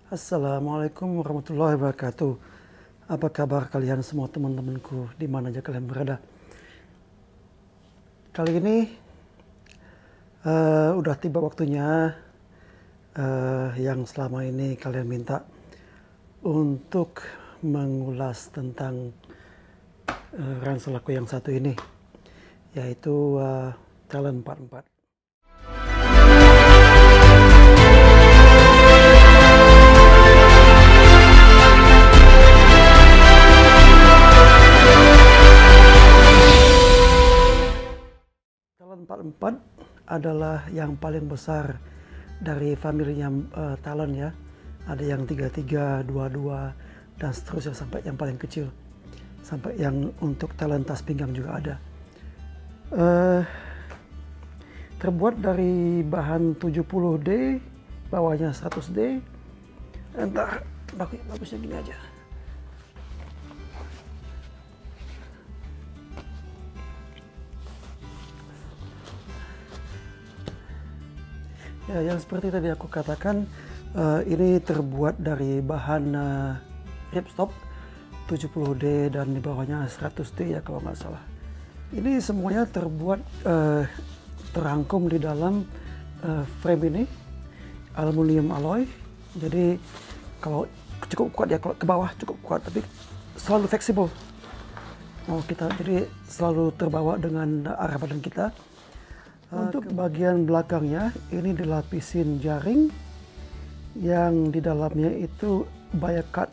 Assalamualaikum warahmatullahi wabarakatuh. Apa kabar kalian semua teman-temanku di mana aja kalian berada? Kali ini udah tiba waktunya yang selama ini kalian minta untuk mengulas tentang ransel aku yang satu ini, yaitu Talon 44. Talon 44 adalah yang paling besar dari familinya Talon ya. Ada yang 33, 22, dan seterusnya sampai yang paling kecil. Sampai yang untuk talon tas pinggang juga ada. Terbuat dari bahan 70D, bawahnya 100D. Entar bagusnya gini aja. Ya, yang seperti tadi aku katakan, ini terbuat dari bahan ripstop 70D dan di bawahnya 100D ya kalau nggak salah. Ini semuanya terbuat terangkum di dalam frame ini, aluminium alloy. Jadi kalau cukup kuat ya, kalau ke bawah cukup kuat, tapi selalu fleksibel. Jadi selalu terbawa dengan arah badan kita. Untuk bagian belakangnya ini dilapisin jaring yang di dalamnya itu bias cut,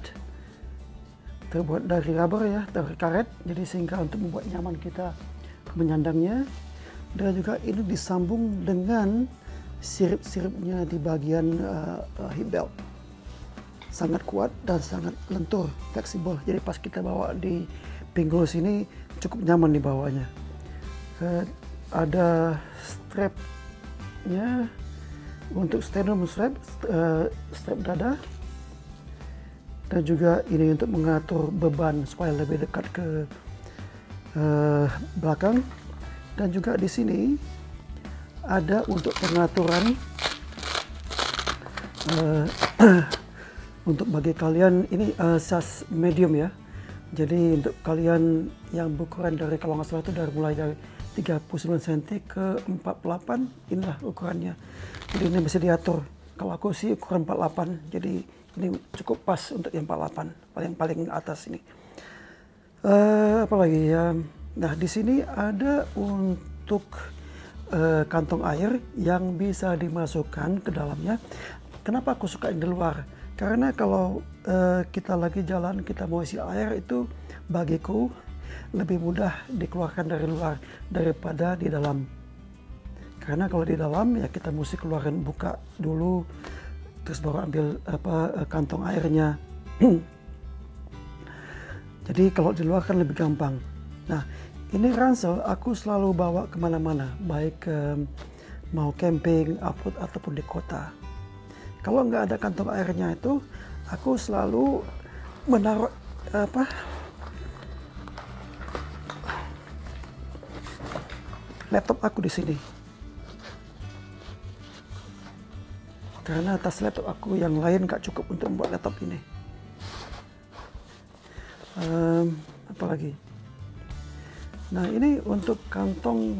terbuat dari rubber ya, dari karet, jadi sehingga untuk membuat nyaman kita menyandangnya. Dan juga ini disambung dengan sirip-siripnya di bagian hip belt, sangat kuat dan sangat lentur, fleksibel, jadi pas kita bawa di pinggul sini cukup nyaman di bawahnya. Ada strapnya untuk sternum strap, strap dada, dan juga ini untuk mengatur beban supaya lebih dekat ke belakang. Dan juga di sini ada untuk pengaturan untuk bagi kalian ini size medium ya. Jadi untuk kalian yang berukuran dari, kalau nggak salah itu mulai dari 39 cm ke 48, inilah ukurannya. Jadi ini bisa diatur. Kalau aku sih ukuran 48, jadi ini cukup pas untuk yang 48, paling atas ini. Apalagi ya, nah di sini ada untuk kantong air yang bisa dimasukkan ke dalamnya. Kenapa aku suka yang di luar? Karena kalau kita lagi jalan, kita mau isi air, itu bagiku lebih mudah dikeluarkan dari luar daripada di dalam. Karena kalau di dalam ya kita mesti keluarin, buka dulu, terus baru ambil kantong airnya. Jadi kalau di luar kan lebih gampang. Nah, ini ransel aku selalu bawa kemana-mana, baik mau camping, off-road ataupun di kota. Kalau nggak ada kantong airnya itu, aku selalu menaruh laptop aku di sini. Karena tas laptop aku yang lain nggak cukup untuk membuat laptop ini. Apalagi? Nah, ini untuk kantong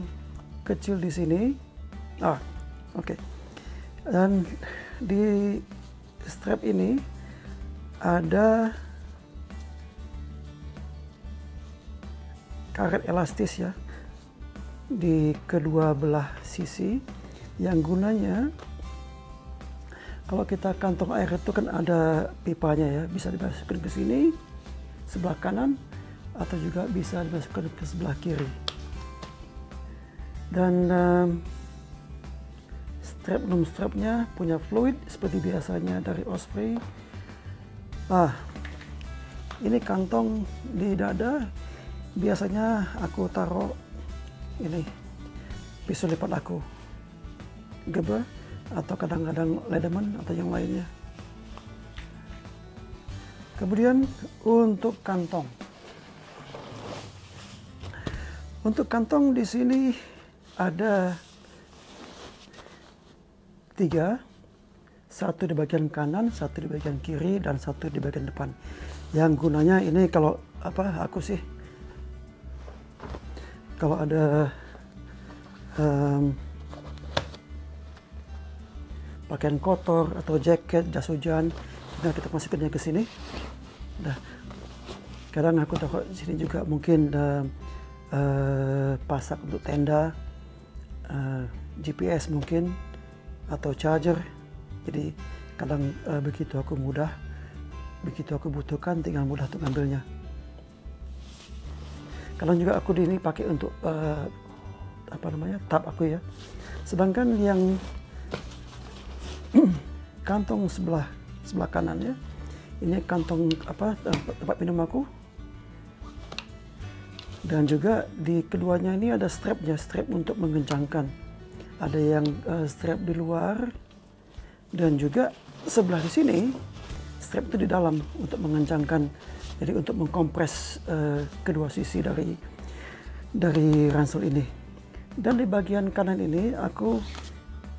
kecil di sini. Oke. Dan di strap ini ada karet elastis ya di kedua belah sisi, yang gunanya kalau kita kantong air itu kan ada pipanya ya, bisa dimasukkan ke sini sebelah kanan atau juga bisa dimasukkan ke sebelah kiri. Dan strapnya punya fluid seperti biasanya dari Osprey. Ini kantong di dada, biasanya aku taruh ini pisau lipat aku, Gerber, atau kadang-kadang Leatherman atau yang lainnya. Kemudian untuk kantong di sini ada 3. satu di bagian kanan, satu di bagian kiri, dan satu di bagian depan. Yang gunanya ini kalau aku sih kalau ada pakaian kotor atau jaket, jas hujan, nah kita masukinnya ke sini. Nah, kadang aku taruh di sini juga mungkin pasak untuk tenda, GPS mungkin, atau charger. Jadi kadang begitu aku butuhkan tinggal mudah untuk ngambilnya. Kadang juga aku ini pakai untuk tab aku ya. Sedangkan yang kantong sebelah kanan ya, ini kantong tempat minum aku. Dan juga di keduanya ini ada strapnya, strap untuk mengencangkan. Ada yang strap di luar, dan juga sebelah di sini strap itu di dalam untuk mengencangkan. Jadi untuk mengkompres kedua sisi dari ransel ini. Dan di bagian kanan ini aku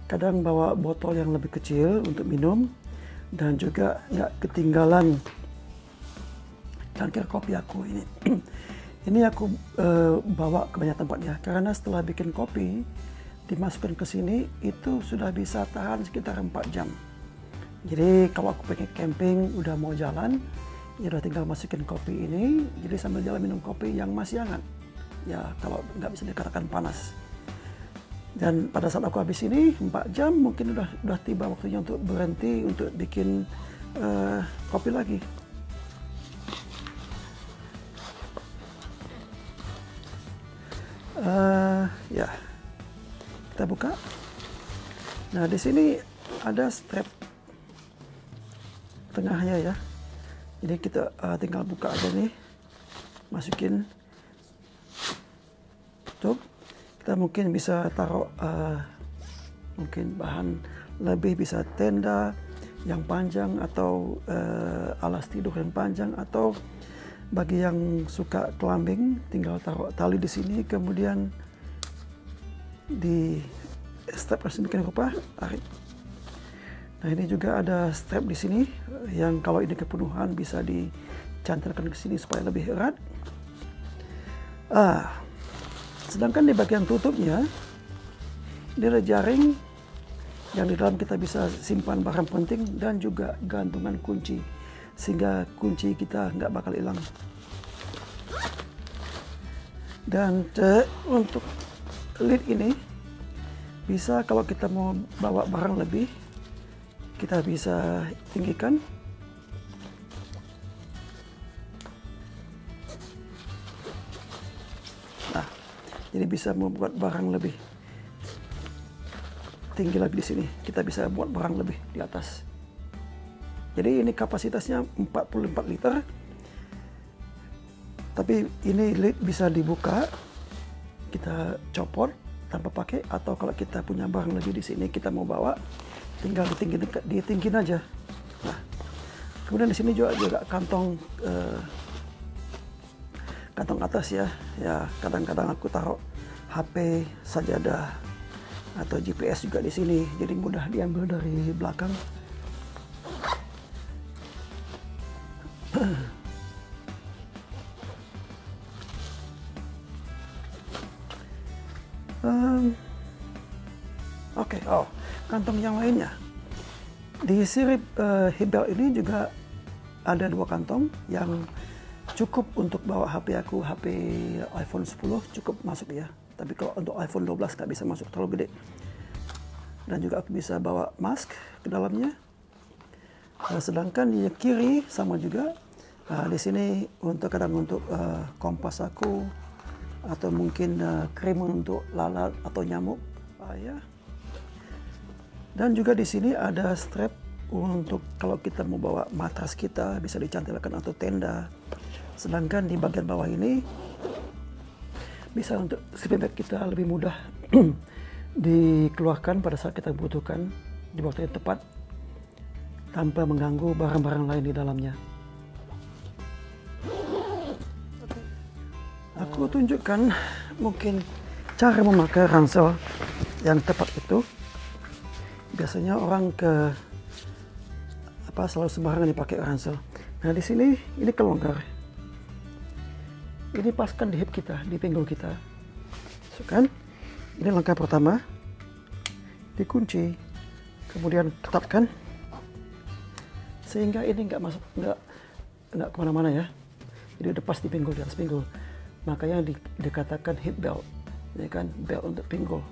kadang bawa botol yang lebih kecil untuk minum, dan juga nggak ketinggalan cangkir kopi aku ini. Ini aku bawa ke banyak tempat ya, karena setelah bikin kopi dimasukkan ke sini itu sudah bisa tahan sekitar 4 jam. Jadi kalau aku pengen camping udah mau jalan, ya udah tinggal masukin kopi ini, jadi sambil jalan minum kopi yang masih hangat. Ya kalau nggak bisa dikatakan panas. Dan pada saat aku habis ini 4 jam mungkin udah tiba waktunya untuk berhenti untuk bikin kopi lagi. Ya, kita buka. Nah di sini ada strap tengahnya ya. Jadi kita tinggal buka aja nih, masukin, tutup. Kita mungkin bisa taruh mungkin bahan lebih, bisa tenda yang panjang atau alas tidur yang panjang, atau bagi yang suka climbing tinggal taruh tali di sini, kemudian di strap sedemikian rupa tarik. Nah ini juga ada strap di sini yang kalau ini kepenuhan bisa dicantelkan ke sini supaya lebih erat. Sedangkan di bagian tutupnya ini ada jaring yang di dalam kita bisa simpan barang penting dan juga gantungan kunci, sehingga kunci kita nggak bakal hilang. Dan untuk lid ini bisa kalau kita mau bawa barang lebih, kita bisa tinggikan. Nah, jadi bisa membuat barang lebih tinggi lagi di sini. Kita bisa buat barang lebih di atas. Jadi ini kapasitasnya 44 liter. Tapi ini lid bisa dibuka, kita copot tanpa pakai, atau kalau kita punya barang lebih di sini kita mau bawa, tinggal ditinggiin aja. Nah, kemudian di sini juga kantong atas ya. Ya kadang-kadang aku taruh HP, sajadah, atau GPS juga di sini, jadi mudah diambil dari belakang. Oke, kantong yang lainnya. Di sirip hip belt ini juga ada 2 kantong yang cukup untuk bawa HP aku, HP iPhone 10 cukup masuk ya. Tapi kalau untuk iPhone 12 nggak bisa masuk, terlalu gede. Dan juga aku bisa bawa mask ke dalamnya. Sedangkan di kiri sama juga. Di sini kadang untuk kompas aku, atau mungkin krim untuk lalat atau nyamuk. Ya. Dan juga di sini ada strap untuk kalau kita mau bawa matras kita bisa dicantilkan, atau tenda. Sedangkan di bagian bawah ini bisa untuk sleeping bag kita lebih mudah dikeluarkan pada saat kita butuhkan di waktu yang tepat tanpa mengganggu barang-barang lain di dalamnya. Aku tunjukkan mungkin cara memakai ransel yang tepat itu. Biasanya orang ke selalu sembarangan dipakai ransel. Nah di sini ini kelonggar. Ini paskan di hip kita, di pinggul kita. Masukkan. Ini langkah pertama. Dikunci. Kemudian tetapkan. Sehingga ini nggak masuk, nggak kemana-mana ya. Jadi udah pas di pinggul, di atas pinggul. Makanya dikatakan hip belt, ya kan, belt untuk pinggul.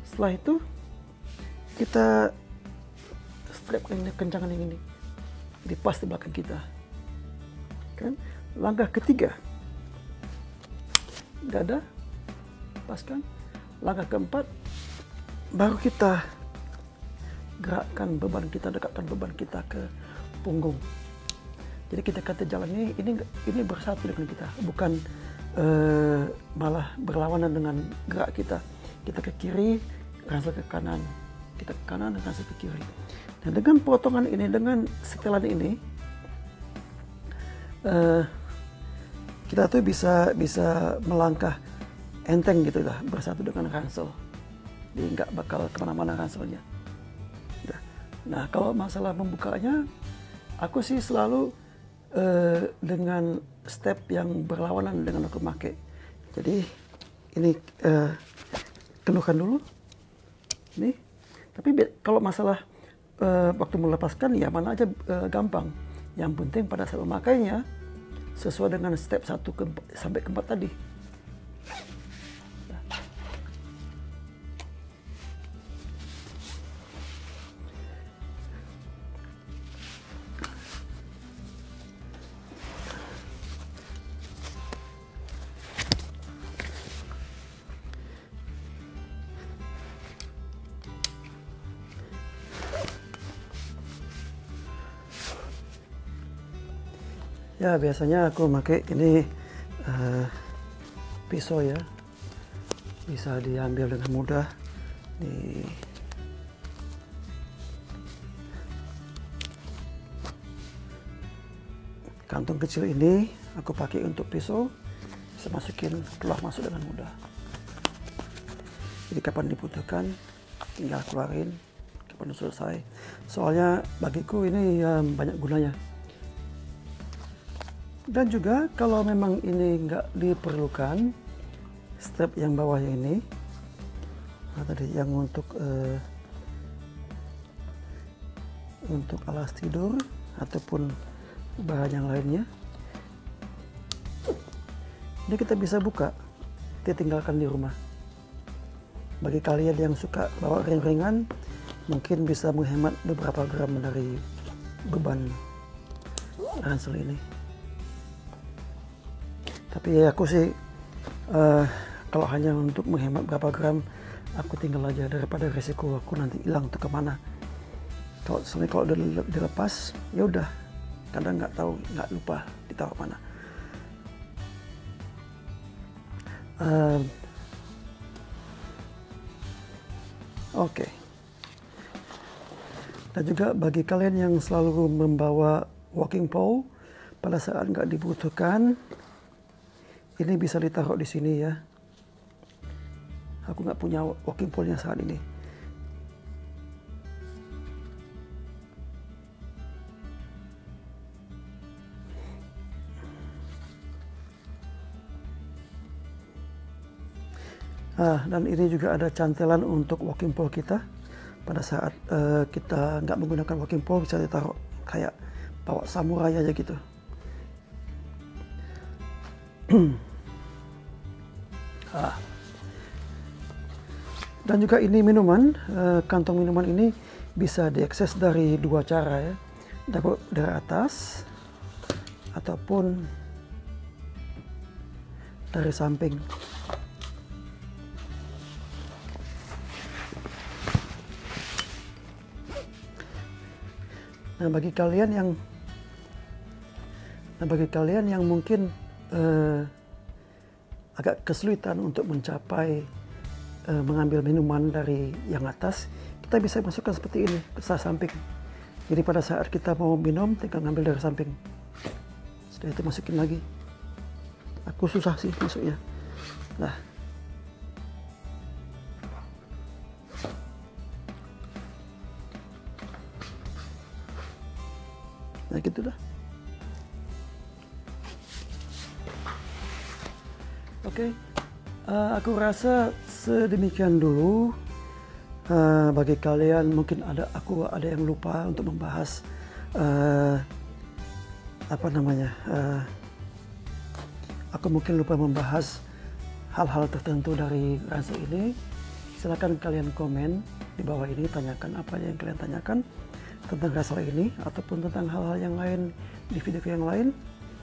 Setelah itu kita strap kencangan yang ini, di pas di belakang kita. Kan? Langkah ketiga, dada, paskan. Langkah keempat, baru kita gerakkan beban kita, dekatkan beban kita ke punggung. Jadi kita kata jalan ini bersatu dengan kita, bukan malah berlawanan dengan gerak kita. Kita ke kiri, ransel ke kanan, kita ke kanan, ransel ke kiri. Dan dengan potongan ini, dengan setelan ini, kita tuh bisa melangkah enteng gitu lah, bersatu dengan ransel. Jadi nggak bakal kemana-mana ranselnya. Nah kalau masalah membukanya, aku sih selalu dengan step yang berlawanan dengan aku pakai. Jadi ini keluhkan dulu, ini. Tapi kalau masalah waktu melepaskan ya mana aja gampang. Yang penting pada saat memakainya sesuai dengan step 1 sampai ke 4 tadi. Ya biasanya aku pakai ini pisau ya, bisa diambil dengan mudah di kantong kecil ini. Aku pakai untuk pisau, bisa masukin keluar masuk dengan mudah. Jadi kapan dibutuhkan tinggal keluarin, kapan selesai. Soalnya bagiku ini banyak gunanya. Dan juga kalau memang ini nggak diperlukan, strap yang bawahnya ini, tadi yang untuk alas tidur ataupun bahan yang lainnya, ini kita bisa buka, kita tinggalkan di rumah. Bagi kalian yang suka bawa ring-ringan, mungkin bisa menghemat beberapa gram dari beban ransel ini. Tapi ya aku sih kalau hanya untuk menghemat berapa gram, aku tinggal aja daripada resiko aku nanti hilang tuh kemana. Kalau udah dilepas, ya udah, kadang nggak tahu, nggak lupa ditaruh mana. Oke. Dan juga bagi kalian yang selalu membawa walking pole pada saat nggak dibutuhkan, ini bisa ditaruh di sini ya. Aku nggak punya walking pole-nya saat ini. Dan ini juga ada cantelan untuk walking pole kita. Pada saat kita nggak menggunakan walking pole, bisa ditaruh kayak bawa samurai aja gitu. Dan juga ini minuman, kantong minuman ini bisa diakses dari dua cara ya, dari atas ataupun dari samping. Nah bagi kalian yang mungkin agak kesulitan untuk mencapai mengambil minuman dari yang atas, kita bisa masukkan seperti ini ke samping. Jadi pada saat kita mau minum, tinggal ngambil dari samping. Setelah itu masukin lagi. Aku susah sih masuknya. Nah, Nah gitu dah. Oke, aku rasa sedemikian dulu. Bagi kalian mungkin aku ada yang lupa untuk membahas aku mungkin lupa membahas hal-hal tertentu dari ransa ini. Silakan kalian komen di bawah ini, tanyakan apa yang kalian tanyakan tentang ransa ini ataupun tentang hal-hal yang lain di video yang lain.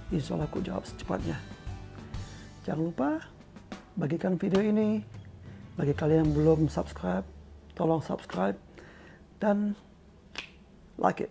Insya Allah aku jawab secepatnya. Jangan lupa bagikan video ini. Bagi kalian yang belum subscribe, tolong subscribe dan like it.